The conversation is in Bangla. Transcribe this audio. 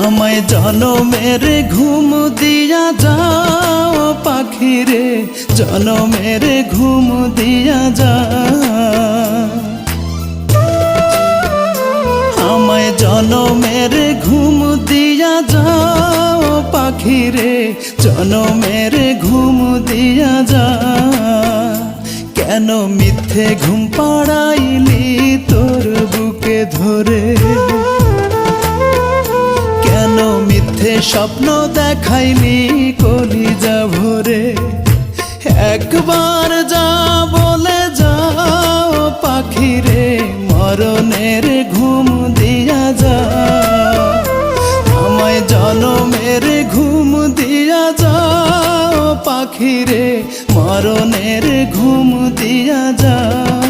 আমায় জনমের ঘুম দিয়া যাও পাখি রে, জনমের ঘুম দিয়া যাও। আমায় জনমের ঘুম দিয়া যাও পাখি রে, জনমের ঘুম দিয়া যাও। কেন মিথ্যে ঘুম পাড়াইলি তোর বুকে ধরে, কেন মিথ্যে স্বপ্ন দেখাইলি কলিজা ভরে। একবার যা বলে যাও পাখি রে, মরণের ঘুম দিয়া যাও। আমায় জনমের ঘুম দিয়া যাও পাখি রে, মরণের ঘুম দিয়া যাও।